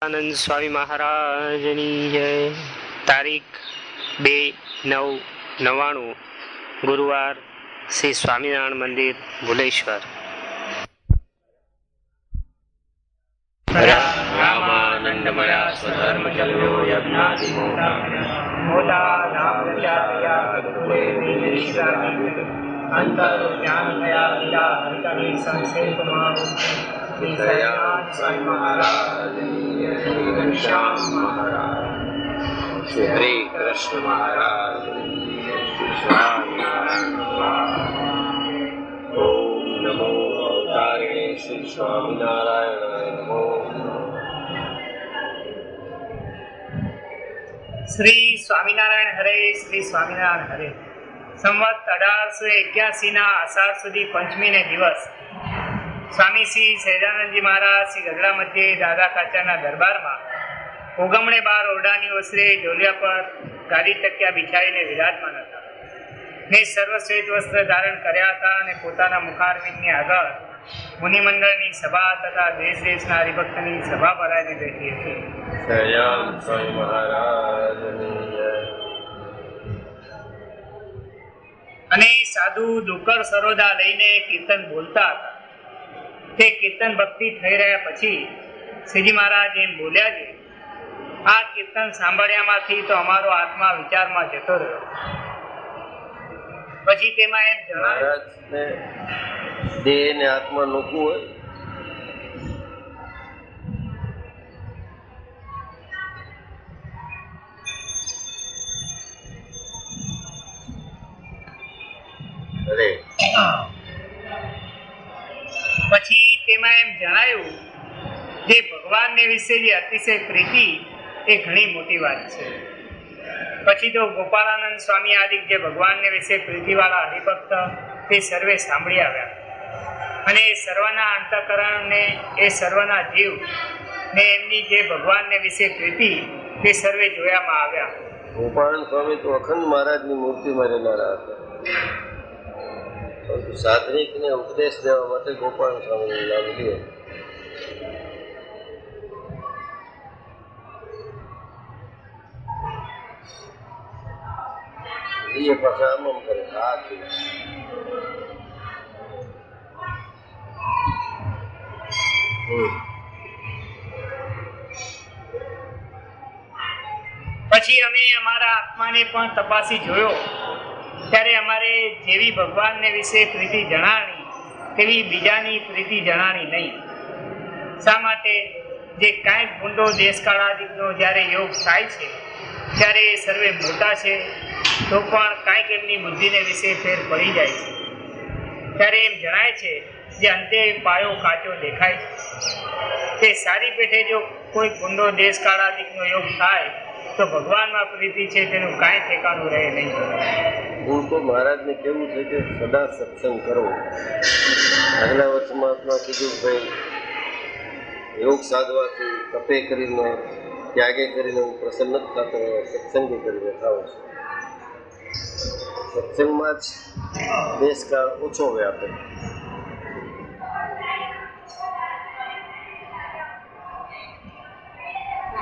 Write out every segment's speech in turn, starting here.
આનંદ સ્વામી મહારાજની જય। તારીખ 2/9/99 ગુરુવાર, શ્રી સ્વામિનારાયણ મંદિર, ભુલેશ્વર। રામાનંદમયા સ્વધર્મચલ્યો શ્રી કૃષ્ણ મહારાજ ઓમ નમો અવતારિણે શ્રી સ્વામિનારાયણ નમો। શ્રી સ્વામિનારાયણ હરે, શ્રી સ્વામિનારાયણ હરે। સંવત 1881 આષાઢ સુધી પંચમી ને દિવસ સ્વામી શ્રી સહજાનંદજી મહારાજ શ્રી ગઢડા મધ્યે દાદા કાચાના દરબારમાં ઓગમણે 12 ઓરડાની ઓસરે ઢોલિયા પર ગાદી તકિયા બિછાઈને વિરાજમાન હતા ને સર્વશ્વેત વસ્ત્ર ધારણ કર્યા હતા અને પોતાના મુખારવિંદની આગળ મુનિમંડળની સભા તથા દેશ દેશના હરિભક્તની સભા ભરાઈને બેઠી હતી। અને સાધુ ડુક્કર સરોદા લઈને કીર્તન બોલતા હતા। તે કીર્તન ભક્તિ થઈ રહ્યા પછી શ્રીજી મહારાજ એમ બોલ્યા છે, આ કીર્તન સાંભળ્યામાંથી તો અમારો આત્મા વિચારમાં જતો રહ્યો। પછી તેમાં એમ જણાવ્યું, દેહ ને આત્મા નોખું હોય પછી તેમાં એમ જણાયું જે ભગવાનને વિશે જે અતિશય પ્રીતિ એ ઘણી મોટી વાત છે। પછી તો ગોપાળાનંદ સ્વામી આદિ જે ભગવાનને વિશે પ્રીતિવાળા હરિભક્ત તે સર્વે સાંભળી આવ્યા અને એ સર્વના અંતઃકરણને એ સર્વના જીવ ને એમની જે ભગવાનને વિશે પ્રીતિ તે સર્વે જોયામાં આવ્યા। ગોપાળાનંદ સ્વામી તો અખંડ મહારાજની મૂર્તિમાં રહેનારા હતા, પરંતુ સાધનિકને ઉપદેશ દેવા માટે ગોપાળાનંદ સ્વામીનું નામ લીધું। એ પાછા આમ કરે આ પછી અમે અમારા આત્માને પણ તપાસી જોયો ત્યારે અમારે જેવી ભગવાનને વિશે પ્રીતિ જણાણી તેવી બીજાની પ્રીતિ જણાણી નહીં। શા માટે? જે કાંઈક ભૂંડો દેશકાળાદિકનો જ્યારે યોગ થાય છે ત્યારે એ સર્વે મોટા છે તો પણ કાંઈક એમની બુદ્ધિને વિશે ફેર પડી જાય છે। ત્યારે એમ જણાય છે જે અંતે પાયો કાચો દેખાય છે તે સારી પેઠે જો કોઈ ભૂંડો દેશકાળાદિકનો યોગ થાય તો ભગવાનમાં પ્રીતિ છે તેનું કાંઈ ઠેકાણું રહે નહીં। હું તો મહારાજને કેવું છે કે સદા સત્સંગ કરો। આગલા વર્ષમાં આપણા કીધું ભાઈ યોગ સાધવાથી તપે કરીને ત્યાગે કરીને હું પ્રસન્ન જ થતો સત્સંગી કરીને થાઉં છું। સત્સંગમાં જ દેશકાળ ઓછો વ્યાપે।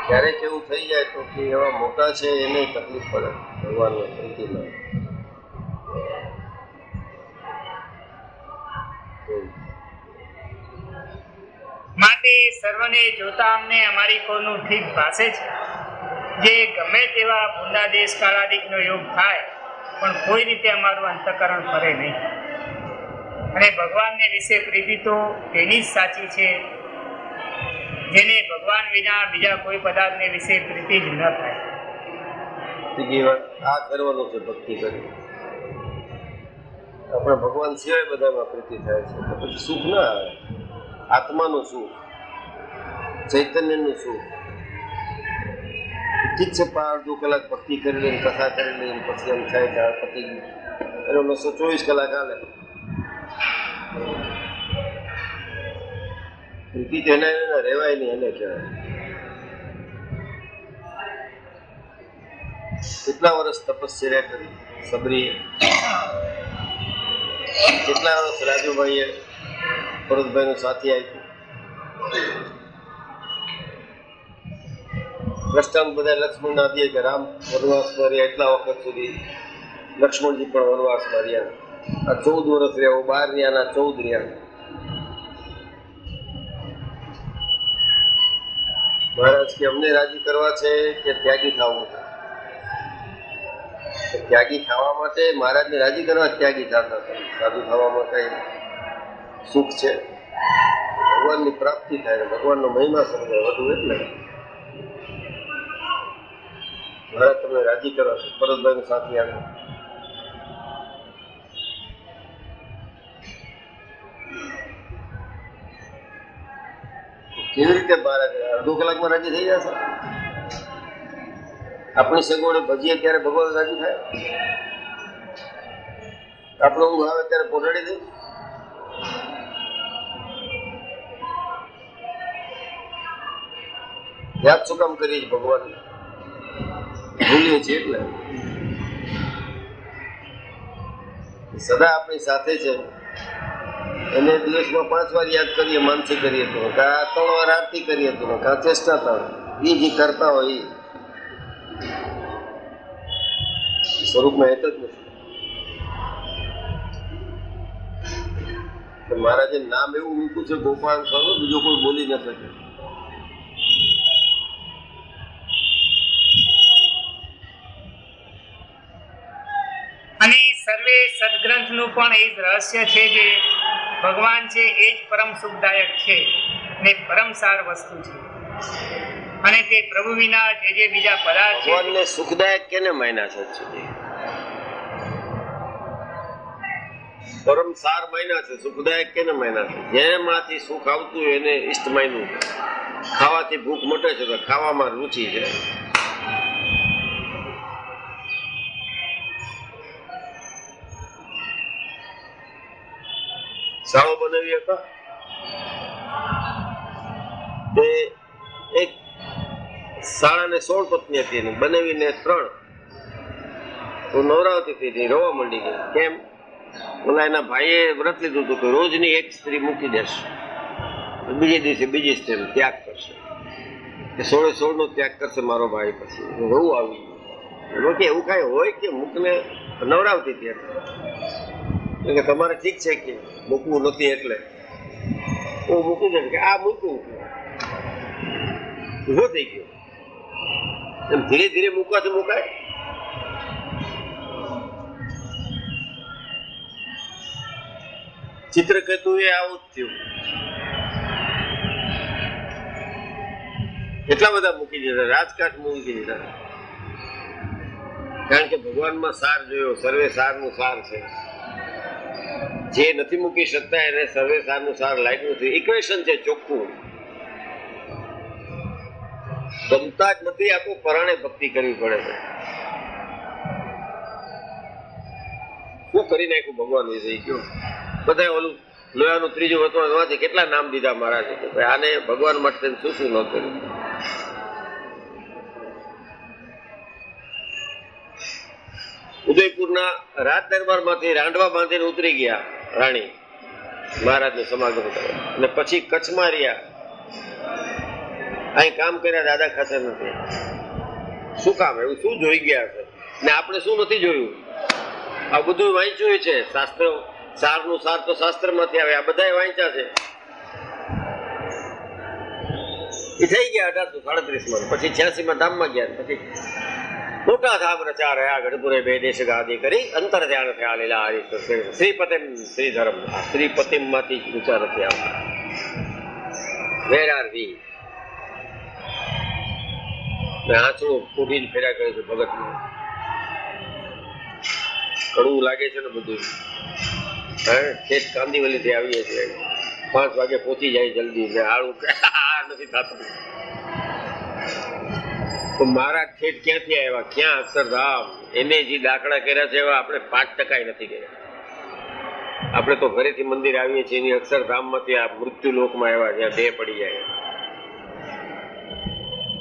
ક્યારેક એવું થઈ જાય તો કે એવા મોટા છે એને તકલીફ પડે ભગવાનની પ્રીતિમાં। માટે સર્વને જોતા અમને અમારી કોરનું ઠીક ભાસે છે જે ગમે તેવા ભૂંડા દેશકાળાદિકનો યોગ થાય પણ કોઈ રીતે અમારું અંતઃકરણ ફરે નહીં અને ભગવાનને વિશે પ્રીતિ તો તેની જ સાચી છે જેને ભગવાન વિના બીજા કોઈ પદાર્થને વિશે પ્રીતિ જ ન થાય। બીજી વાત આ કરવાનું છે ભક્તિ કરી આપણે ભગવાન સિવાય બધામાં પ્રીતિ થાય છે તો પછી સુખ ના આવે। આત્માનું સુખ, ચૈતન્યનું સુખ ઠીક છે, 5-2 કલાક ભક્તિ કરી લઈને કથા કરી લઈને પછી એમ થાય કે પતિ એનો 924 કલાક હાલે। પ્રીતિ તેને રહેવાય નહીં એને કહેવાય। કેટલા વર્ષ તપસ્યા કરી સબરીએ, કેટલા વર્ષ રાજુભાઈએ ભરતભાઈનું સાથી આપ્યું, દ્રષ્ટાંત બધા લક્ષ્મણના દે કે રામ વનવાસમાં રહ્યા એટલા વખત સુધી લક્ષ્મણજી પણ વનવાસમાં રહ્યા. આ 14 વર્ષ રહ્યા, 12 રહ્યા, 14 રહ્યા. મહારાજ કે અમને રાજી કરવા છે કે ત્યાગી થવું છે? ત્યાગી થવા માટે મહારાજને રાજી કરવા ત્યાગી થતા હતા. સાધુ થવામાં કઈ સુખ છે? ભગવાનની પ્રાપ્તિ થાય, ભગવાનનો મહિમા સમજાય વધુ. એટલે મહારાજ તમને રાજી કરવા છે. ભરતભાઈ સાથે આવે કેવી રીતે મહારાજ અડધો કલાકમાં રાજી થઈ જશે? આપણી સગવડે ભજીએ ત્યારે ભગવાન રાજી થાય? આપણો ઊંઘ આવે ત્યારે પોઢાડી દે? યાદ શું કામ કરીએ છીએ ભગવાન? ભૂલીએ છીએ એટલે. સદા આપણી સાથે છે. એને દિવસમાં 5 વાર યાદ કરીએ, માનસી કરીએ તો, કા 3 વાર આરતી કરીએ તો, કા ચેષ્ટા થાય. એ જે કરતા હોય એ સ્વરૂપમાં હેત જ નથી. મહારાજે નામ એવું મૂક્યું છે ગોપાલ સ્વામી, બીજો કોઈ બોલી ન શકે. અને સર્વે સદગ્રંથનું પણ એ જ રહસ્ય છે જે ભગવાન છે એ જ પરમ સુખદાયક છે ને પરમ સાર વસ્તુ છે. અને તે પ્રભુ વિના જે બીજા પદાર્થ છે ભગવાનને સુખદાયક કેને માન્યા છે? પરમ સાર માન્યા છે, સુખદાયક કેને માન્યા છે? જેમાંથી સુખ આવતું હોય એને ઈષ્ટ માન્યું. ખાવાથી ભૂખ મટે છે તો ખાવામાં રુચિ છે. શાળો બનાવી હતા તે એક શાળાને 16 પત્ની હતી, બનાવીને 3 તો નવરાવતી હતી, રોવા માંડી ગઈ. કેમ? ઓલા એના ભાઈએ વ્રત લીધું હતું કે રોજની એક સ્ત્રી મૂકી દેશે, બીજે દિવસે બીજી સ્ત્રી ત્યાગ કરશે. 16 નો ત્યાગ કરશે મારો ભાઈ. પછી રોવું આવી ગયું કે એવું કઈ હોય કે મૂકને નવરાવતી હતી એટલે તમારે ઠીક છે કે મૂકવું નથી એટલે હું મૂકી દઉં કે આ મૂકવું ઉભો થઈ ગયો. એમ ધીરે ધીરે મૂકવાથી મુકાય. ચિત્રકેતુ એ આવું જ થયું. એટલા બધા મૂકી દીધા, રાજકાટ મૂકી દીધા. કારણ કે ભગવાનમાં સાર જોયો, સર્વે સારનું સાર છે. જે નથી મૂકી શકતા એને સર્વે સારનું સાર લાગ્યું નથી. ઇક્વેશન છે ચોખ્ખું. ગમતા જ નથી, આખું પરાણે ભક્તિ કરવી પડે છે. શું કરી નાખ્યું ભગવાન વિશે ગયો. બધા ઓલું લોયાનું 3જું વતમાં વાંચે કેટલા નામ દીધા મહારાજે કે ભાઈ આને ભગવાન માટે શું શું ન કર્યું. ઉદયપુરના રાજ દરબારમાંથી રાંડવા બાંધીને ઉતરી ગયા રાણી મહારાજનું સમાગમ કરવા, અને પછી કચ્છમાં રહ્યા. અહીં કામ કર્યા દાદા ખાતર નથી. શું કામ? એવું શું જોઈ ગયા છે ને આપણે શું નથી જોયું? આ બધું વાંચ્યું છે શાસ્ત્રો. સારનું સાર તો શાસ્ત્રમાંથી આવે. આ બધા વાંચ્યા છે. એ થઈ ગયા 1837 માં. પછી 86 ધામમાં ગયા. પછી મોટા ધામ રચા રહ્યા. ગઢપુરે 2 દેશ ગાદી કરી અંતર ધ્યાન થયા લીલા શ્રીપતિમ શ્રીધરમ. શ્રીપતિમ માંથી ઊંચા નથી આવતા. વેર આર વી? આંચું કોઠી ફેરા કરે છે ભગત નું. કડવું લાગે છે ને બધું. ઠેઠ કાંદીવલી થી આવીએ છીએ, 5 વાગે પહોંચી જાય જલ્દી. હાળું નથી થતું. તો મારા ઠેઠ ક્યાંથી આવ્યા? ક્યાં અક્ષરધામ? એને જે દાખલા કર્યા છે એવા આપણે 5% નથી કર્યા. આપણે તો ઘરેથી મંદિર આવીએ છીએ એની અક્ષરધામ માંથી આ મૃત્યુ લોકમાં આવ્યા જ્યાં દેહ પડી જાય.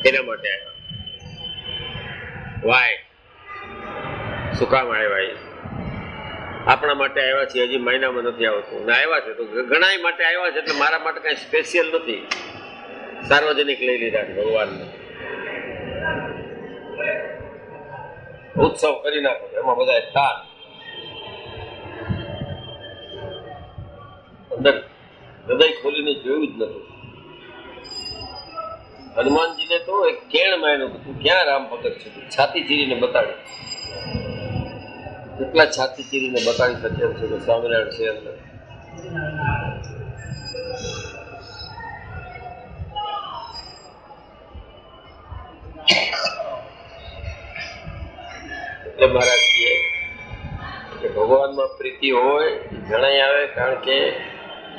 એના માટે આવ્યા. વાય શું કામ આવ્યા? આપણા માટે આવ્યા છે. હજી મહિનામાં નથી આવતું ને આવ્યા છે તો ઘણા માટે આવ્યા છે. એટલે મારા માટે કઈ સ્પેશિયલ નથી. સાર્વજનિક લઈ લીધા ભગવાનને. ઉત્સવ કરી નાખો, એમાં બધા તાલ અંદર હૃદય ખોલીને જોયું જ નથી. હનુમાનજીને તો એક કેણ માયનું હતું, ક્યાં રામ ભગત છે, છાતી ચીરીને બતાડ્યું. કેટલા છાતી ચીરીને બતાડી શક્ય છે કે સ્વામિનારાયણ છે અંદર. એટલે મહારાજ કહે કે ભગવાનમાં પ્રીતિ હોય જણાઈ આવે, કારણ કે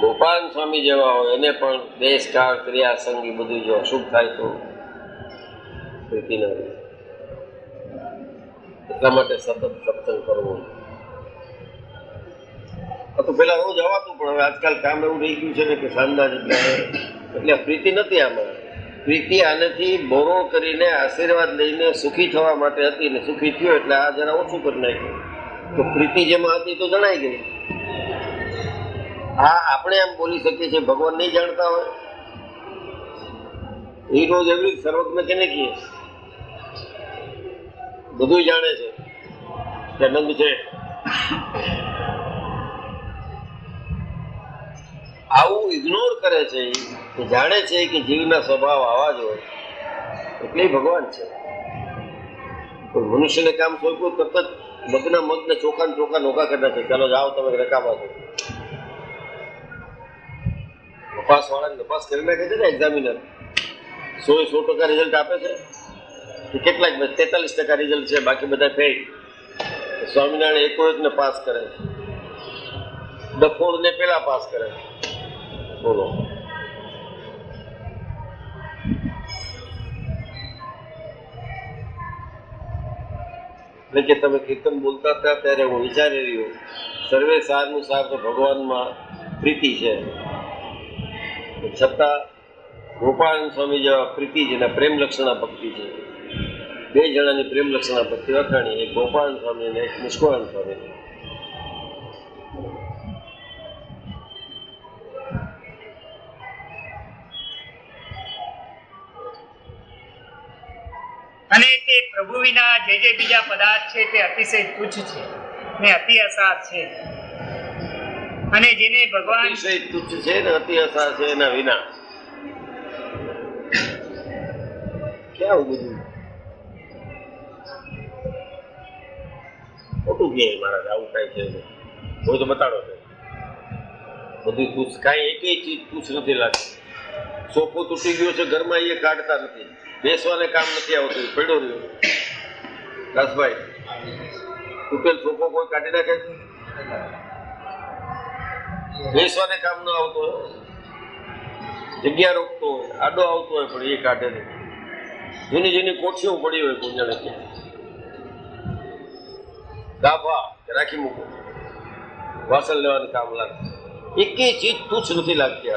ગોપાલ સ્વામી જેવા હોય એને પણ દેશ કાળ ક્રિયા સંગી બધું જો અશુભ થાય તો પ્રીતિ ન રહે. એટલા માટે સતત સત્સંગ કરવો. તો પેલા રોજ અવાતું, પણ હવે આજકાલ કામ એવું રહી ગયું છે ને કે સાંજના એટલે પ્રીતિ નથી. આમાં પ્રીતિ આનેથી બોરો કરીને આશીર્વાદ લઈને સુખી થવા માટે હતી ને સુખી થયો એટલે આ જરા ઓછું કરી નાખ્યું. તો પ્રીતિ જેમાં હતી તો જણાઈ ગઈ. હા, આપણે એમ બોલી શકીએ છીએ ભગવાન નહીં જાણતા હોય. એ રોજ એવી સર્વજ્ઞ કેને કહીએ, બધું જાણે છે કે આનંદ છે. આવું ઇગ્નોર કરે છે કે જાણે છે કે જીવના સ્વભાવ આવા જ હોય એટલે ભગવાન છે. કોઈ મનુષ્યને કામ સોંપ્યું તરત જ મગને ચોખા નોકા કરી નાખે, ચાલો જાઓ તમે રકાબા છો. નપાસ વાળા નપાસ કરી નાખે છે ને એક્ઝામિનર, 100% રિઝલ્ટ આપે છે. કેટલાક 43% રિઝલ્ટ છે, બાકી બધા ફેલ. સ્વામિનારાયણ એક ને પાસ કરે, ડફોડ ને પેલા પાસ કરે. બોલો, એટલે કે તમે કીર્તન બોલતા હતા ત્યારે હું વિચારી રહ્યો, સર્વે સારનું સાર તો ભગવાનમાં પ્રીતિ છે, છતાં ગોપાલ સ્વામી જેવા પ્રીતિ જેના પ્રેમ લક્ષણા ભક્તિ છે. બે જણાની પ્રેમ લક્ષણા ભક્તિ વખાણી, એક ગોપાલ સ્વામી અને એક મુસ્કોવાન સ્વામી. અને તે પ્રભુ વિના જે બીજા પદાર્થ છે તે અતિશય તુચ્છ છે ને અતિ અસાર છે. અને જેને ભગવાન અતિશય તુચ્છ છે ને અતિ અસાર છે, એના વિના ક્યાં બધું ખોટું કહે મહારાજ. આવું કઈ છે હોય તો બતાડો છે. બધું તુચ્છ, કાંઈ એકેય ચીજ તુચ્છ નથી લાગતી. સોફો તૂટી ગયો છે ઘરમાં, એ કાઢતા નથી. બેસવાને કામ નથી આવતું, પડ્યો રહ્યો. દાસભાઈ, તૂટેલ સોફો કોઈ કાઢી નાખે? બેસવાને કામ ન આવતો હોય, જગ્યા રોકતો હોય, આડો આવતો હોય, પણ એ કાઢે નહીં. જેની કોઠીઓ પડી હોય પૂજાને ત્યાં ગાભા રાખી મૂકો, વાસણ લેવાનું કામ લાગે. એકેય ચીજ તુચ્છ નથી લાગતી.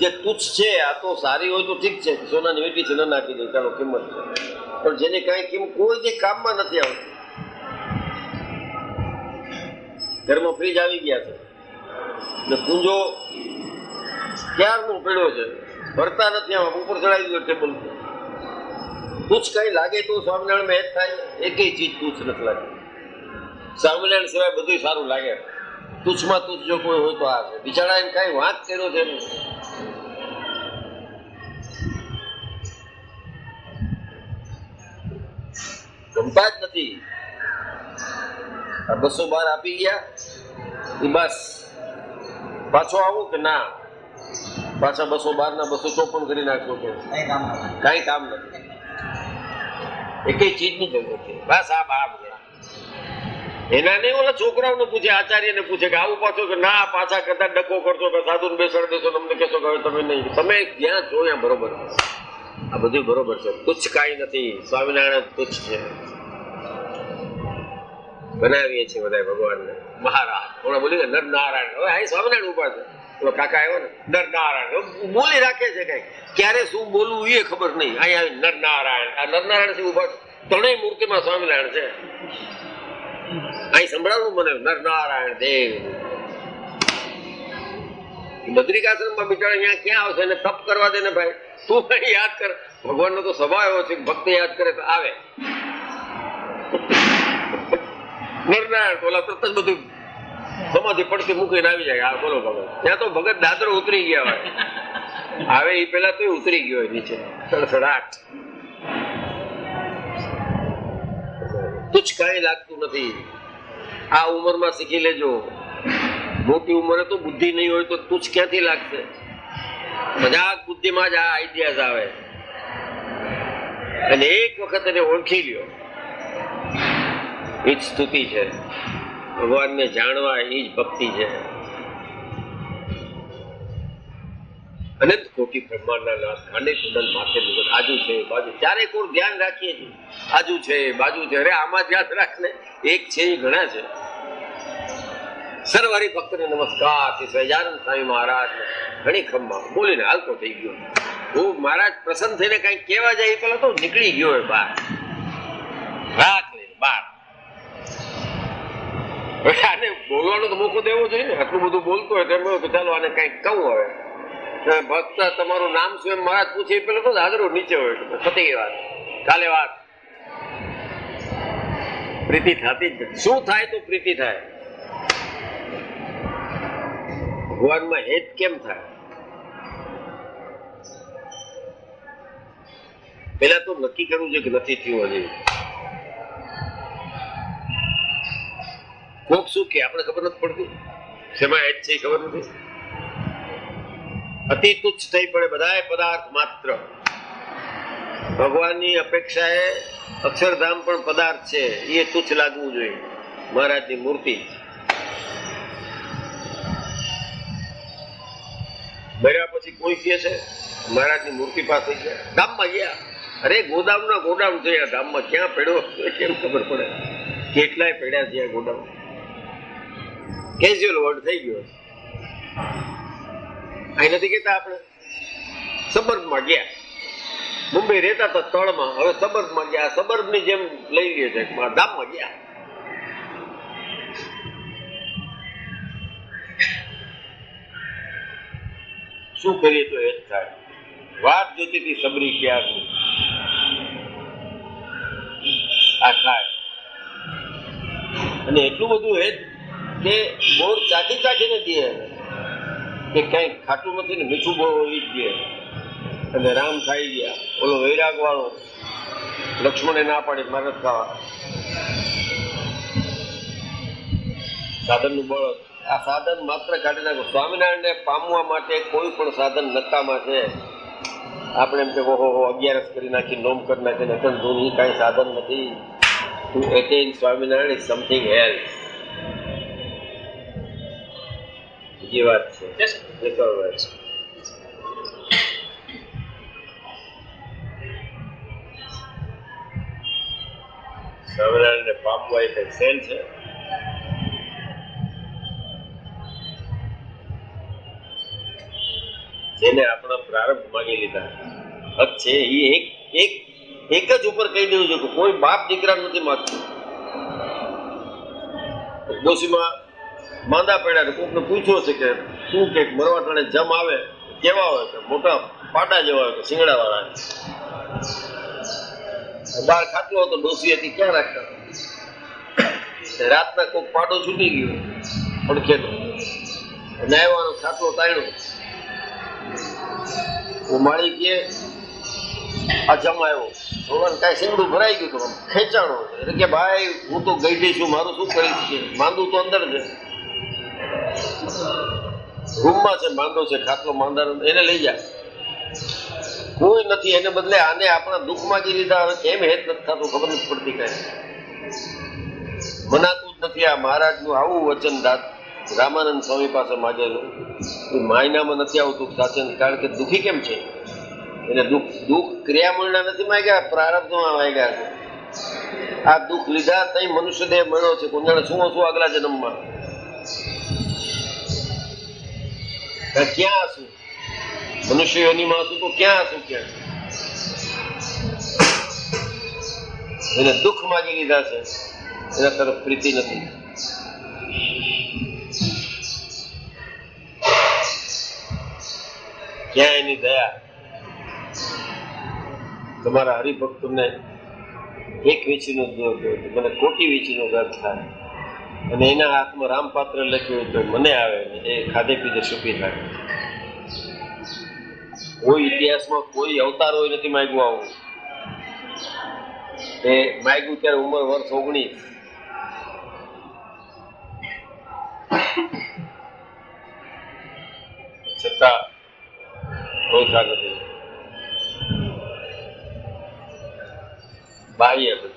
જે તુચ્છ છે આ તો સારી હોય તો ઠીક છે, સોનાની વેટી છે ન નાખી દે, ચાલો કિંમત છે. પણ જેને કાંઈ કિંમત કોઈ જે કામમાં નથી આવતી. ઘરમાં ફ્રીજ આવી ગયા છે ને પૂંજો ક્યારનો પડ્યો છે, ભરતા નથી, આમાં ઉપર ચડાવી દીધો ટેબલ પર. તુચ્છ કઈ લાગે તો સ્વામિનારાયણ મેં જ થાય. એકેય ચીજ તુચ્છ નથી લાગતી. સ્વામિનારાયણ સિવાય બધું સારું લાગે. તુચ્છમાં તુચ્છ જો કોઈ હોય તો આ છે. બિચારા એને કઈ વાંક કર્યો છે ગમતા જ નથી. આ 212 આપી ગયા એ બસ. પાછો આવું કે ના, પાછા 212 ના 254 કરી નાખશો કે કઈ કામ નથી. એકેય ચીજ ની જરૂર છે. બસ આ બાપ એના નહીં ઓલા છોકરાઓને પૂછે, આચાર્યને પૂછે કે આવું પાછો કે ના, પાછા કરતા ડકો કરશો કે સાધુને બેસાડી દેશો, તમને કહેશો કે હવે તમે નહીં. તમે જ્યાં છો ત્યાં બરોબર. આ બધું બરોબર છે. તુચ્છ કાંઈ નથી. સ્વામિનારાયણ તુચ્છ છે. બનાવીએ છીએ બધા ભગવાનને મહારાજ. થોડા બોલી નર નારાયણ. હવે અહીં સ્વામિનારાયણ ઉભા છે. પેલો કાકા આવ્યો ને, નર નારાયણ બોલી રાખે છે. કઈ ક્યારે શું બોલવું એ ખબર નહીં. અહીં આવી નર નારાયણ. આ નર નારાયણ થી ઉભા ત્રણેય મૂર્તિમાં સ્વામિનારાયણ છે. અહીં સંભળાવવું મને નર નારાયણ દેવ. બદ્રિકાશ્રમમાં બિચારા અહીંયા ક્યાં આવશે? એને તપ કરવા દે ને ભાઈ. તું યાદ કર. ભગવાનનો તો સ્વભાવ એવો છે, ભક્ત યાદ કરે તો આવે. નરનારાયણ ઓલા તરત જ બધું સમાધિ પડતી મૂકીને આવી જાય. હા બોલો ભગત. ત્યાં તો ભગત દાદરો ઉતરી ગયા હોય, આવે એ પેલા તો ઉતરી ગયો હોય નીચે સડસડાટ. તુચ્છ કાંઈ લાગતું નથી. આ ઉંમરમાં શીખી લેજો. મોટી ઉંમરે તો બુદ્ધિ નહીં હોય તો તુચ્છ ક્યાંથી લાગશે? મજાક બુદ્ધિમાં જ આ આઈડિયાઝ આવે. અને એક વખત એને ઓળખી લ્યો, એ જ સ્તુતિ છે. ભગવાનને જાણવા એ જ ભક્તિ છે. અનંત કોટી બ્રહ્માંડના નાથ ખાંડે કુંડલ માથે મુગટ આજુ છે બાજુ ચારે કોર ધ્યાન રાખીએ છીએ. આજુ છે બાજુ છે. અરે આમાં ધ્યાન રાખને, એક છે એ ઘણા છે. સર્વરી ભક્તને નમસ્કાર. સહજાનંદ સ્વામી મહારાજ ઘણી ખમ્મા બોલીને હાલતો થઈ ગયો. હું મહારાજ પ્રસન્ન થઈને કઈ કહેવા જાય પેલા તો નીકળી ગયો હોય બહાર, રાખ લે બહાર. આને બોલવાનો તો મોકો દેવો જોઈએ ને. આટલું બધું બોલતો હોય તેમ કે ચાલો આને કઈક કહું. હવે ભક્ત તમારું નામ શું એમ મહારાજ પૂછે પેલો તો હાજરો નીચે હોય. થતી ગઈ વાત, કાલે વાત. પ્રીતિ થતી જ શું થાય તો પ્રીતિ થાય. ભગવાનમાં હેત કેમ થાય? પેલા તો નક્કી કરવું છે કે નથી થયું. હજી કોક શું કે આપણે ખબર નથી પડતી શેમાં હેત છે ખબર નથી. અતિ તુચ્છ થઈ પડે બધા પદાર્થ માત્ર. ભગવાનની અપેક્ષાએ અક્ષરધામ પણ પદાર્થ છે, એ તુચ્છ લાગવું જોઈએ. મહારાજની મૂર્તિ બન્યા પછી કોઈ કહે છે મહારાજની મૂર્તિ પાસે ગયા, ગામમાં ગયા. અરે ગોદામના ગોડાઉન છે આ ગામમાં, ક્યાં પડ્યો કેમ ખબર પડે? કેટલાય પડ્યા છે આ ગોડાઉન. કેઝ્યુઅલ વર્ડ થઈ ગયો. અહીં નથી કેતા આપણે સબર્બમાં ગયા. મુંબઈ રહેતા હતા તળમાં, હવે સબર્બમાં ગયા. સબર્બની જેમ લઈ લે છે, ગામમાં ગયા. શું કરીએ તો એ જ થાય. વાત જોતી હતી સબરી ક્યારની આ ખાય. અને એટલું બધું હે કે બોર ચાખી ચાખીને દે કે કઈ ખાટું નથી ને મીઠું બહુ હોય જ દે. અને રામ ખાઈ ગયા. ઓલો વૈરાગ વાળો લક્ષ્મણે ના પાડી મારે ખાવા. સાધનનું બળ, આ સાધન માત્ર કાઢી નાખો. સ્વામિનારાયણને પામવા માટે કોઈ પણ સાધન નકામા છે. આપણે એમ કે ઓહો 11 કરી નાખી, નોમ કરી નાખી, નકલ ધૂની કાંઈ સાધન નથી. To attain Swaminarayan is something else. બીજી વાત છે. સ્વામિનારાયણને પામવા એ કઈ સેલ છે? જેને આપણા પ્રારંભ માંગી લીધા હક છે એ એક જ ઉપર કહી દેવું છે કે કોઈ બાપ દીકરા નથી માંગતું. ડોશીમાં માંદા પડ્યા, કોકને પૂછ્યો છે કે શું કે મરવા ટાણે જમ આવે કેવા હોય? કે મોટા પાડા જેવા હોય, શિંગડા વાળા. બાર ખાટલો હતો, ડોશી હતી ક્યાં રાખતા? રાતના કોઈક પાડો છૂટી ગયો પડખેનો, નાયવાનો ખાટલો તાણ્યો. માળી કે આ જમાયો કઈ શેવડું ભરાઈ ગયું હતું, ખેંચાણો. એટલે કે ભાઈ હું તો ગઈઢી છું, મારું શું કરીશ? કે માંદું તો અંદર છે, રૂમમાં છે, માંદો છે, ખાટલો માંદા એને લઈ જાય. કોઈ નથી, એને બદલે આને આપણા દુઃખમાં જ લીધા. હવે કેમ હેત નથી થતું ખબર નથી પડતી. કઈ મનાતું જ નથી. આ મહારાજનું આવું વચન રામાનંદ સ્વામી પાસે માગેલું એ માયનામાં નથી આવતું સાચે. કારણ કે દુઃખી કેમ છે? એને દુઃખ ક્રિયામૂળના નથી માગ્યા, પ્રારબ્ધમાં માગ્યા છે. આ દુઃખ લીધા તઈ મનુષ્ય દેહ મળ્યો છે. કોણ શું હશું આગલા જન્મમાં? ક્યાં હશું? મનુષ્ય યોનિમાં હશું તો ક્યાં હશું? ક્યાં? એને દુઃખ માગી લીધા છે, એના તરફ પ્રીતિ નથી. ક્યાં એની દયા? તમારા હરિભક્તને એક વીંછીનો દોર દો, મને કોટી વીંછીનો દર થાય. અને એના હાથમાં રામપાત્ર લખ્યું તો મને આવે ને એ ખાધે પીધે સુખી થાય. કોઈ ઇતિહાસમાં કોઈ અવતાર હોય નથી માગ્યું આવું. એ માગ્યું ત્યારે ઉંમર વર્ષ 19. છતાં ઓછા નથી. બાહ્ય બધી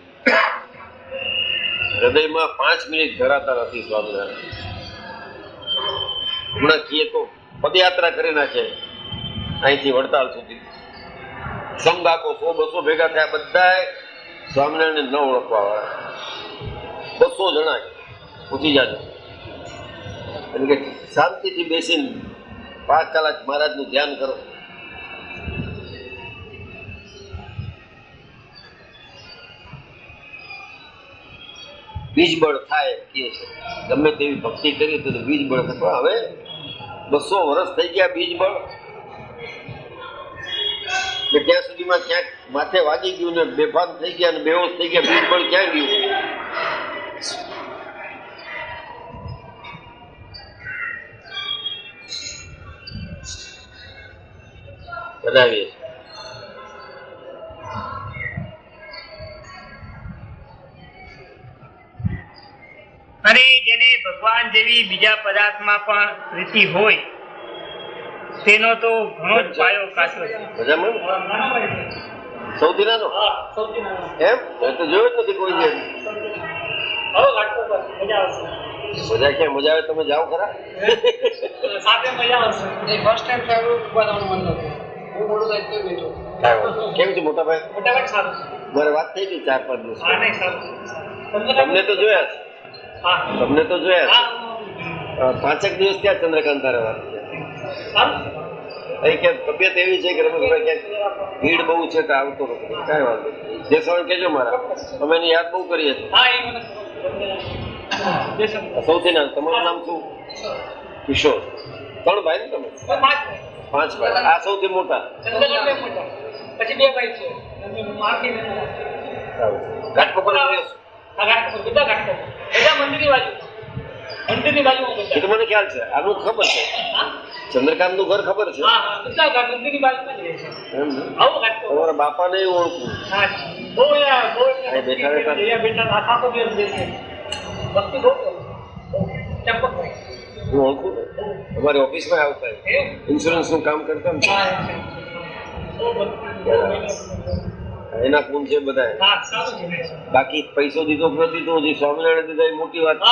હૃદયમાં 5 મિનિટ ધરાતા નથી સ્વામિનારાયણ. હમણાં કીએ તો પદયાત્રા કરી નાખે અહીંથી વડતાલ સુધી. સમગાકો 100-200 ભેગા થયા, બધા સ્વામિનારાયણ ન ઓળખવા વાળા 200 જણા પૂછી જાજો. એટલે કે શાંતિથી બેસીને 5 કલાક મહારાજનું ધ્યાન કરો. બીજબળ થાય કે છે, ગમે તેવી ભક્તિ કરી તો બીજબળ થાય. હવે 200 વર્ષ થઈ ગયા બીજબળ કે ત્યાં સુધીમાં ક્યાંક માથે વાગી ગયું ને બેભાન થઈ ગયા ને બેહોશ થઈ ગયા. બીજબળ ક્યાં ગયું? બનાવીએ અને જેને ભગવાન જેવી બીજા પદાર્થમાં પણ પ્રીતિ હોય તેનો તો ઘણો જ પાયો કાચો છે. સૌથી નાનો એમ તો જોયો જ નથી કોઈ દિવસ. મજા ક્યાં મજા આવે? તમે જાઓ ખરા? કેમ છે મોટા ભાઈ? મારે વાત થઈ ગઈ 4-5 દિવસ. તમને તો જોયા છે, તમને તો જોયા છે. 5 દિવસ ક્યાં ચંદ્રકાંત તારે વાત અહીં ક્યાંક તબિયત એવી છે કે રમેશભાઈ ક્યાંક ભીડ બહુ છે તો આવતો નથી. કાંઈ વાંધો નહીં. જે સવાલ કહેજો મારા, અમે એની યાદ બહુ કરીએ છીએ. સૌથી નાનું તમારું નામ શું? કિશોર. 3 ભાઈ ને તમે? 5 ભાઈ. આ સૌથી મોટા? પછી 2 ભાઈ છે. ઘાટકોપર એ તો મને ખ્યાલ છે. આનું ખબર છે, ચંદ્રકાંત નું ઘર ખબર છે. તમારા બાપા ને ઓળખું. હું ઓળખું ને, અમારી ઓફિસમાં આવતા ઇન્સ્યોરન્સ નું કામ કરતા ને. એના ગુણ છે બધા. બાકી પૈસો દીધો નથી તો હજી સ્વામિનારાયણ દીધા એ મોટી વાત છે.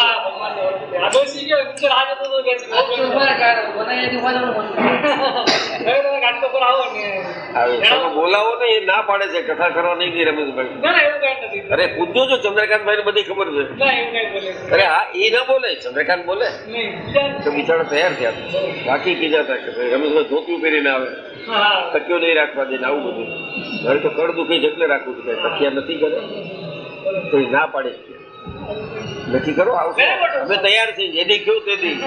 બોલાવો ને એ ના પાડે છે, કથા કરવા નહીં ગઈ રમેશભાઈ. અરે પૂછજો છો ચંદ્રકાંતભાઈ ને બધી ખબર છે. અરે હા એ ના બોલે, ચંદ્રકાંત બોલે તો બિચારા તૈયાર થયા. બાકી કીધા હતા કે રમેશભાઈ ધોતિયું પહેરીને આવે, તકિયો નહીં રાખવા દે ને આવું બધું. હવે તો કડ દુખી એટલે રાખવું છે. તકિયા નથી કરે તો ના પાડે નથી કરો. આવશે, અમે તૈયાર છીએ. જેથી કયું તેથી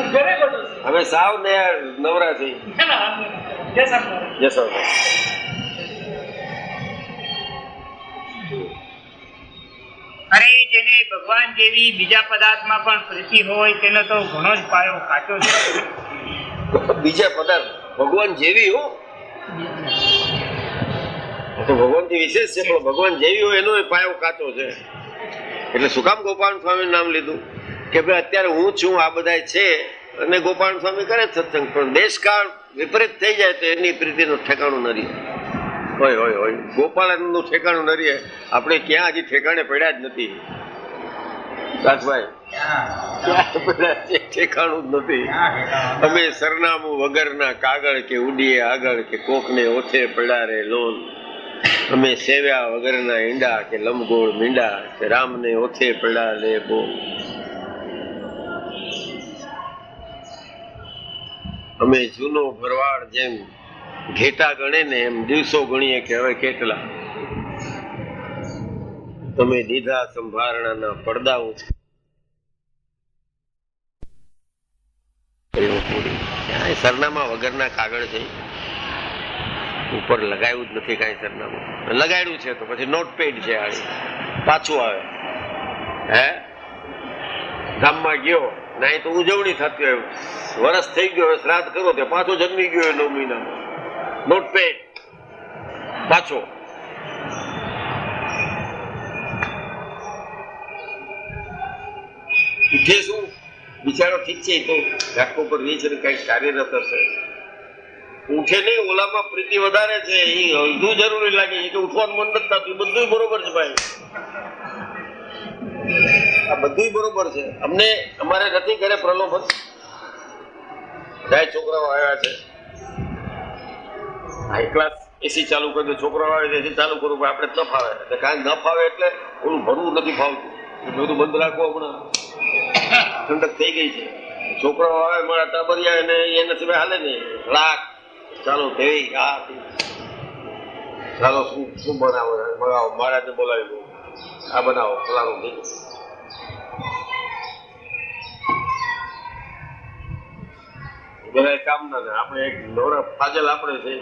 અમે સાવ નવરા છીએ. જય સ્વામી. અરે જેને ભગવાન જેવી બીજા પદાર્થમાં પણ પ્રીતિ હોય તેનો તો ઘણો જ પાયો કાચો છે. બીજા પદાર્થ ભગવાન જેવી હો તો ભગવાન થી વિશેષ છે, પણ ભગવાન જેવી હોય એનો પાયો કાચો છે. એટલે શું કામ ગોપાલ સ્વામી નામ લીધું કે ભાઈ અત્યારે હું છું, આ બધા છે અને ગોપાલ સ્વામી કરે સત્સંગ, પણ દેશકાળ વિપરીત થઈ જાય તો એની પ્રીતિનું ઠેકાણું ન રહે. હોય હોય હોય ગોપાલનું ઠેકાણું ન રહે. આપણે ક્યાં હજી ઠેકાણે પડ્યા જ નથી દાસભાઈ, ઠેકાણું જ નથી. અમે સરનામું વગરના કાગળ કે ઉડીએ આગળ કે કોકને ઓછે પડ્યા રે લોન. અમે સેવ્યા વગરના ઈંડા કે લંબગોળ મીંડા કે રામને ઓછે પડ્યા લે બો. અમે જૂનો ભરવાડ જેમ ઘેટા ગણે ને એમ દિવસો ગણીએ કે હવે કેટલા. તમે દીધા સંભારણાના પડદાઓ સરનામા વગરના કાગળ છે, ઉપર લગાવ્યું જ નથી કાંઈ સરનામું. લગાડ્યું છે તો પછી નોટ પેડ છે, પાછું આવે. હે ગામમાં ગયો ને અહીં તો ઉજવણી થતી હોય, વરસ થઈ ગયો, શ્રાદ્ધ કરો તે પાછો જન્મી ગયો 9 મહિનામાં, નોટ પેડ પાછો. ઉઠે શું બિચારો? ઠીક છે, તો ઘાટકો પર રહી છે ને કઈક કાર્યરત હશે. ઉઠે નહીં, ઓલામાં પ્રીતિ વધારે છે, એ હજુ જરૂરી લાગે છે કે ઉઠવાનું મન નથી થતું. બધું બરોબર છે ભાઈ, આ બધું બરોબર છે. અમને અમારે નથી કરે પ્રલોભન. જાય છોકરાઓ આવ્યા છે, હાઈ ક્લાસ એસી ચાલુ કરી દે, છોકરાઓ આવે એસી ચાલુ કરું, આપણે ન ફાવે એટલે કાંઈ ન ફાવે એટલે ઓલું ભરવું નથી ફાવતું, બધું બંધ રાખો. હમણાં ઠંડક થઈ ગઈ છે, છોકરાઓ આવે મારા ટાબરિયા અને એને સિવાય હાલે નહીં. રાખ ચાલો દેવી, આ ચાલો શું બનાવો મંગાવો, મહારાજને બોલાવી દો, આ બનાવો ફલાણું થઈ ગયું. બધા કામ ના આપણે એક નવરા ફાજલ આપણે છે.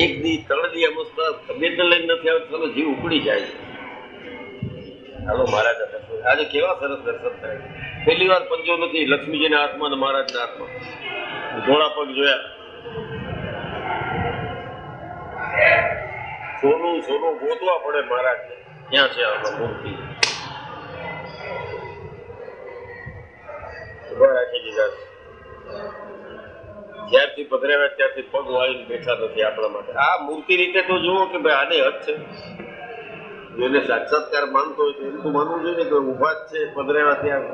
એક દી 3 દી અમસ્તા તબિયત લઈને નથી આવતી, ચાલો જીવ ઉકળી જાય છે. હાલો મહારાજ આજે કેવા સરસ દર્શન થાય. પહેલી વાર પંજો નથી લક્ષ્મીજીના હાથમાં ને મહારાજના હાથમાં. ઘોડા પગ જોયા, સોનું સોનું ગોતવા પડે મહારાજને. ક્યાં છે આમાં મૂર્તિ? રાખી દીધા. જ્યારથી પધરાવ્યા ત્યારથી પગ વાળીને બેઠા નથી આપણા માટે. આ મૂર્તિ રીતે તો જુઓ કે ભાઈ આને હદ છે. જેને સાક્ષાત્કાર માનતો હોય તો એમ તો માનવું જોઈએ ને કે ઉભા જ છે પધરાવ્યા ત્યાં.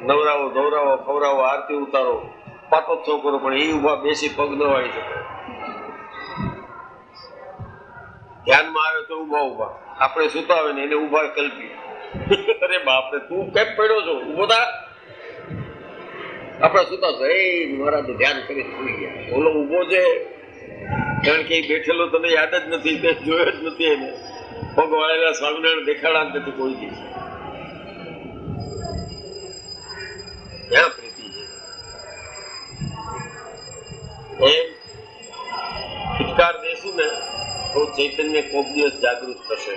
નવરાવો ધવરાવો ખવરાવો આરતી ઉતારો પાટોત્સવ કરો, પણ એ ઉભા બેસી પગ ન વાળી શકે. ધ્યાનમાં આવે તો ઉભા ઉભા, આપણે સુતા આવે ને એને ઉભા કલ્પી. અરે બાપરે તું કેમ પડ્યો છો, ઉભો થા. આપડે સુતા છો, એ મહારાજ ધ્યાન કરી સુઈ ગયા. ઓલો ઉભો છે કારણ કે બેઠેલો તને યાદ જ નથી, તે જોયો જ નથી એને. પગ વાળેલા સ્વામિનારાયણ દેખાડા નથી કોઈ દિવસ. ક્યાં પ્રીતિ છે? એમ ફિટકાર દેશું ને તો ચૈતન્ય કોક દિવસ જાગૃત થશે.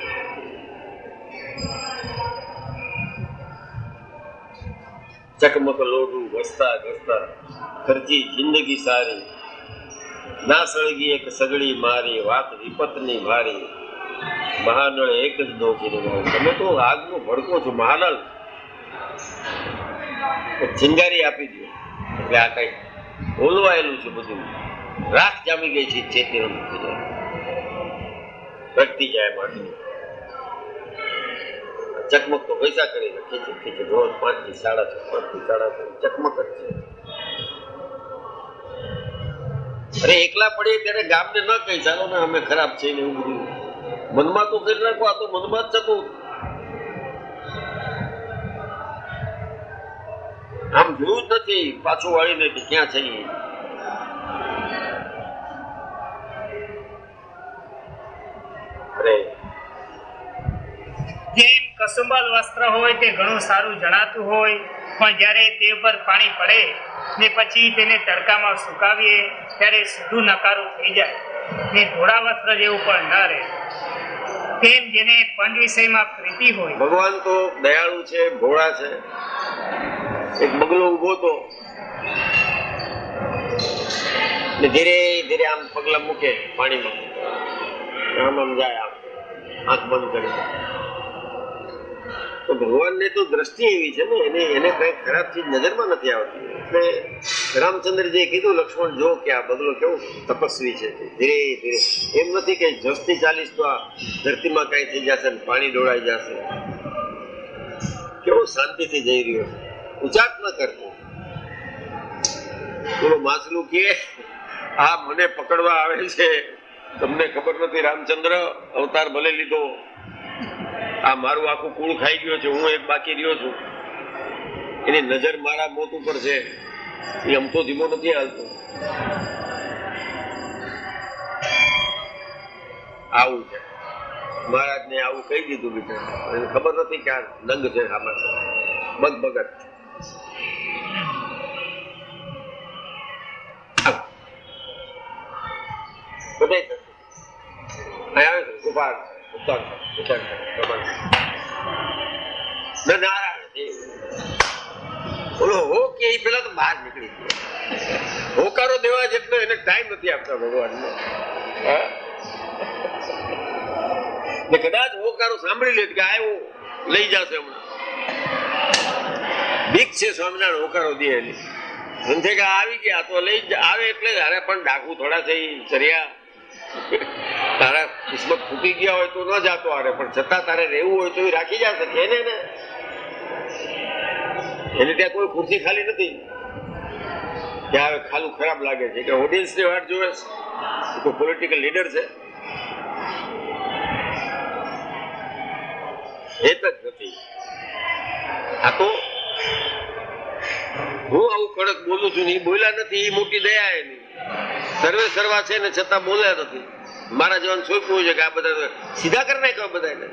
ચકમક લોઢું ઘસતા ઘસતા ખર્ચી જિંદગી સારી, ના સળગી એક સગડી મારી, વાત વિપતની ભારી, મહાનળ એક જ ડોકીને ગાવ. તમે તો આગનો ભડકો છો મહાનળ, ચિંગારી આપી દો એટલે આ કઈ ઓલવાયેલું છે બધું. રાખ જામી ગઈ છે, ચેતી થઈ જાય, પ્રગટી જાય માટી. ચકમક તો પૈસા કરીને ખીચી ખીચી રોજ 5 થી 6:30 5 થી 6:30 ચકમક જ છે. અરે એકલા પડીએ ત્યારે ગામને ન કહી ચાલો ને અમે ખરાબ છે ને એવું બધું મનમાં તો કરી નાખો. આ તો મનમાં જ થતું. આમ જોયું જ નથી પાછું વાળીને કે ક્યાં છે. અરે જેમ કસુંબલ વસ્ત્ર હોય તે ઘણું સારું જણાતું હોય, પણ જ્યારે તે ઉપર પાણી પડે ને પછી તેને તડકામાં સુકાવીએ ત્યારે સીધું નકારું થઈ જાય ને ધોળા વસ્ત્ર જેવું પણ ન રહે. તેમ જેને પંચ વિષયમાં પ્રીતિ હોય. ભગવાન તો દયાળુ છે, ભોળા છે. એક બગલો ઉભો તો ને ધીરે ધીરે આમ પગલા મૂકે પાણીમાં, આમ આમ જાય, આમ આંખ બંધ કરી. તો ભગવાનને તો દ્રષ્ટિ એવી છે ને એને કઈ ખરાબ ચીજ નજરમાં નથી આવતી. એટલે રામચંદ્રજીએ કીધું લક્ષ્મણ જો કે આ બગલો કેવું તપસ્વી છે, ધીરે ધીરે. એમ નથી કે 10 થી 40 તો આ ધરતીમાં કઈ થઈ જશે ને પાણી ડોળાઈ જશે. કેવો શાંતિથી જઈ રહ્યો છે, ઉચાટ ન કરતો. થોડું માછલું કે આ મને પકડવા આવે છે, તમને ખબર નથી રામચંદ્ર અવતાર ભલે લીધો, આ મારું આખું કુળ ખાઈ ગયો છે, હું એક બાકી રહ્યો છું. એની નજર મારા મોત ઉપર છે, એ અમતો ધીમો નથી હાલતો. આવું છે મહારાજને આવું કહી દીધું બિચારા. એને ખબર નથી કે આ નંગ છે, આમાં બગ બગત. બધા આવે છે ઉપાડ ઉતાર ઉતાર ને નારાયણ છે. બોલો હો કે એ પેલા તો બહાર નીકળી ગયા. હોકારો દેવા જેટલો એને ટાઈમ નથી આપતા ભગવાનને. ને કદાચ હોકારો સાંભળી લે કે આવ્યો લઈ જશે હમણાં. બીક છે સ્વામિનારાયણ હોકારો દે એની. સમજે કે આવી ગયા તો લઈ આવે એટલે અરે પણ ડાકુ થોડા થઈ ચર્યા. તારા કિસ્મત ફૂટી ગયા હોય તો ન જાતો આરે, પણ છતાં તારે રહેવું હોય તો એ રાખી જશે એને ને. એને ત્યાં કોઈ ખુરશી ખાલી નથી. ત્યાં હવે ખાલું ખરાબ લાગે છે કે ઓડિયન્સ ની વાત જોવે છે. પોલિટિકલ લીડર છે એ જ નથી. આ તો હું આવું કડક બોલું છું ને એ બોલ્યા નથી. એ મોટી દયા એની. સર્વે સર્વા છે ને છતાં બોલ્યા નથી. મારા જવાન સોંપ્યું છે કે આ બધા સીધા કરી નાખ્યો બધાને.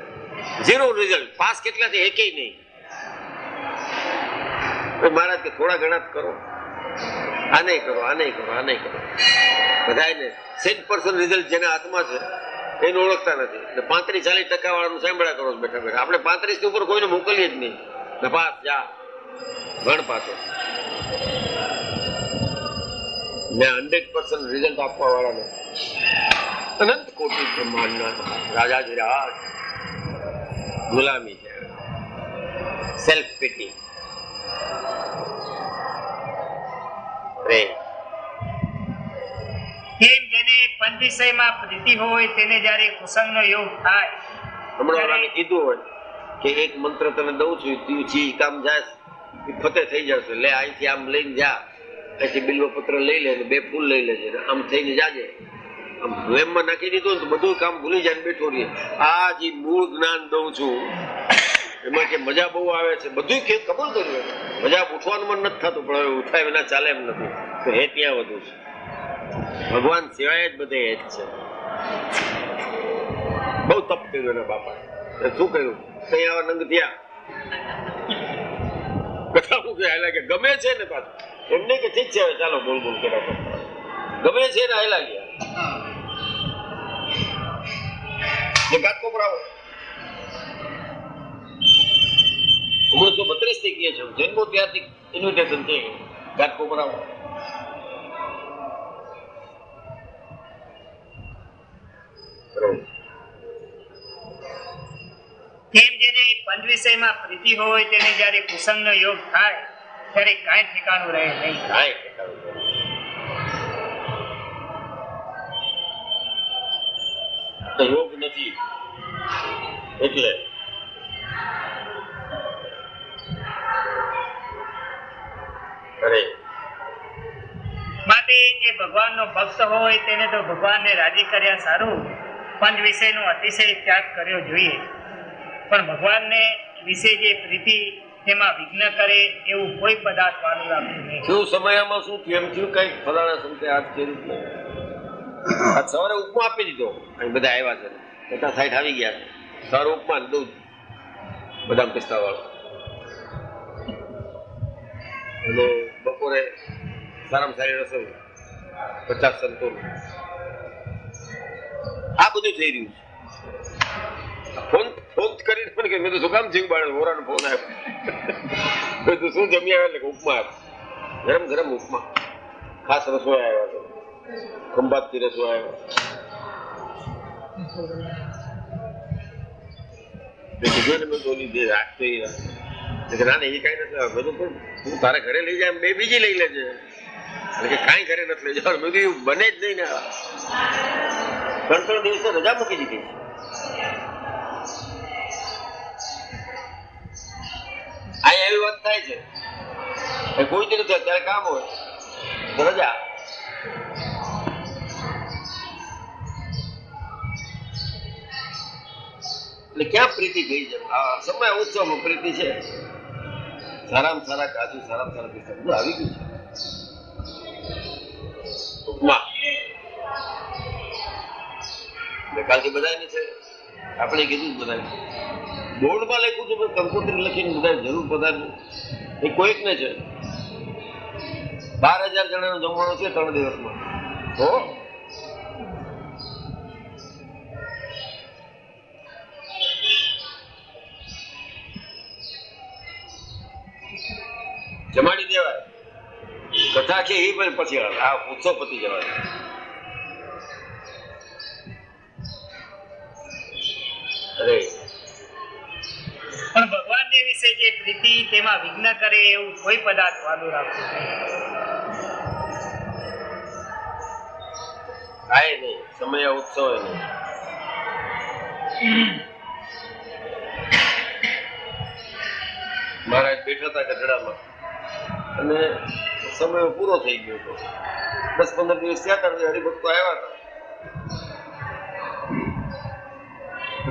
Zero result. પાસ કેટલાથી એકેય નહીં. મહારાજ કે થોડા ઘણા કરો, આ નહીં કરો, આ નહીં કરો, આ નહીં કરો. બધાને 100% રિઝલ્ટ જેના હાથમાં છે એને ઓળખતા નથી. 35-40% વાળાનું સાંભળ્યા કરો બેઠા બેઠા. આપણે 35 ઉપર કોઈને મોકલીએ જ નહીં. પાસ જા ગણ પાછો. ને 100% રિઝલ્ટ આપવા વાળાને અનંત કોટી બ્રહ્માંડના રાજાધિરાજ ગુલામી છે. Self PT. કેમ જેને પંચ વિષયમાં પ્રીતિ હોય તેને જ્યારે કુસંગનો યોગ થાય. હમણાં કીધું હોય કે એક મંત્ર તને દઉં છું, તું કામ જાય ફતે થઈ જશે. લે અહીંથી આમ લઈને જા, અહીંથી બિલ્વ પત્ર લઈ લે, 2 ફૂલ લઈ લેજે, આમ થઈને જાજે. આમ વેમમાં નાખી દીધું ને તો બધું કામ ભૂલી જાય બેઠો રહીએ. આ જે મૂળ જ્ઞાન દઉં છું એમાં કે મજા બહુ આવે છે, બધું કે કબૂલ કર્યું. મજા ઉઠવાનું મન નથી થતું, પણ હવે ઉઠાય વિના ચાલે એમ નથી. તો હે ત્યાં વધુ છે. ભગવાન સિવાય જ બધે એ જ છે. બહુ તપ કર્યું ને બાપા. શું કર્યું? કઈ આવા નંગ થયા કથા મૂકે હાલા કે ગમે છે ને પાછું એમને કે ઠીક છે હવે ચાલો બોલ બોલ કર્યા ગમે છે ને હાલા ગયા. કોપરાવો 1932 થી કહે છે જન્મો ત્યારથી ઇન્વિટેશન છે. ઘાટ કોપરાવો. કેમ જેને પંચ વિષયમાં પ્રીતિ હોય તેને જ્યારે કુસંગનો યોગ થાય ત્યારે કાંઈ ઠેકાણું રહે નહીં. યોગ નથી એટલે માટે જે ભગવાનનો ભક્ત હોય તેને તો ભગવાનને રાજી કર્યા સારું પંચ વિષયનો અતિશય ત્યાગ કર્યો જોઈએ. પણ ભગવાનને વિશે જે પ્રીતિ તેમાં વિઘ્ન કરે એવું કોઈ પદાર્થ વાળું રાખવું નહીં. શું સમયમાં શું થયું એમ થયું કઈ ફલાણા સંતે આજ કર્યું નહીં. આજ સવારે ઉપમા આપી દીધો. અહીં બધા આવ્યા છે, બધા સાઈડ આવી ગયા છે. સવારે ઉપમા દૂધ બદામ પિસ્તા વાળો, અને બપોરે સારામાં સારી રસોઈ 50 સંતો. આ બધું થઈ રહ્યું છે. ફોન કરીને પણ કે મેં તો શું કામ થયું બાળક હોરાનો ફોન આવ્યો તો શું જમી આવ્યા એટલે ઉપમા આવ્યો. ગરમ ગરમ ઉપમા. ખાસ રસોઈ આવ્યા છે, ખંભાતથી રસોઈ આવ્યા. રાખતો ના એ કઈ નથી બધું પણ તું તારે ઘરે લઈ જાય 2 બીજી લઈ લેજે. એટલે કે કાંઈ ઘરે નથી લઈ જવાનું. મેં કીધું બને જ નહીં ને. 3 દિવસે રજા મૂકી દીધી. આ એવી વાત થાય છે કોઈ જ નથી. અત્યારે કામ હોય તો રજા. એટલે ક્યાં પ્રીતિ ગઈ છે? સમય ઉત્સવમાં પ્રીતિ છે. સારામાં સારા કાજુ, સારામાં સારા પિસ્તા બધું આવી ગયું છે. ઉપમા કાલથી બધાની છે. આપણે કીધું બધા બોર્ડમાં લખ્યું છે, કંકોત્રી લખીને બધા જરૂર બધાની. એ કોઈકને છે. 12,000 જણાનો જમવાનો છે 3 દિવસમાં. તો છે એ પણ પછી આવે. આ ઉત્સવ પતી જવાય. અરે પણ ભગવાનને વિશે જે પ્રીતિ તેમાં વિઘ્ન કરે એવું કોઈ પદાર્થ વાલું રાખવું નહીં. થાય નહીં. સમય ઉત્સવ નહીં. મહારાજ બેઠા હતા ગઢડામાં અને સમય પૂરો થઈ ગયો હતો. 10-15 દિવસ થયા હતા. હરિભક્તો આવ્યા હતા.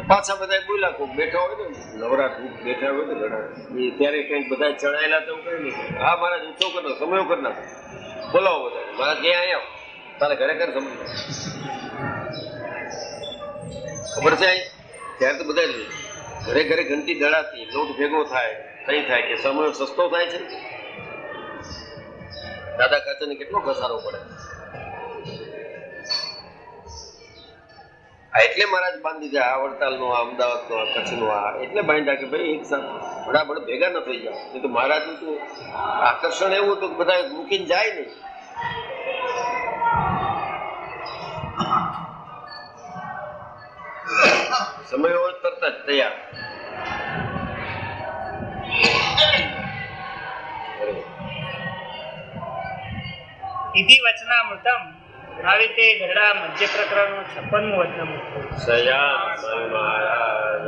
પાછા બધા બોલ્યા કોક બેઠા હોય ને નવરા બેઠા હોય ને ઘણા એ ત્યારે કંઈક બધા ચડાયેલા તો કઈ નહીં. હા મહારાજ ઉત્સવ કરતો સમયો કરી નાખો. બોલાવો બધા. મહારાજ ક્યાં આવ્યા તારે ઘરે ઘરે સમજ ખબર છે. ત્યારે તો બધા ઘરે ઘરે ઘંટી દડાતી લોટ ભેગો થાય કઈ થાય કે સમય સસ્તો થાય છે. દાદા કાચાને કેટલો ઘસારો પડે. એટલે મહારાજ બાંધી જાય. આ વડતાલનું, આ અમદાવાદનું, આ કચ્છનું, આ એટલે બાંધ્યા કે ભાઈ એક સાથે બરાબર ભેગા ન થઈ જાય. નહીં તો મહારાજનું તો આકર્ષણ એવું હતું કે બધા મૂકીને જાય નહીં. સમય હોય તરત જ તૈયાર. વિધિ વચનામૃતમ આવી રીતે ગઢડા મધ્ય પ્રકરણનું 56મું વચનામૃત. સયા મહારાજ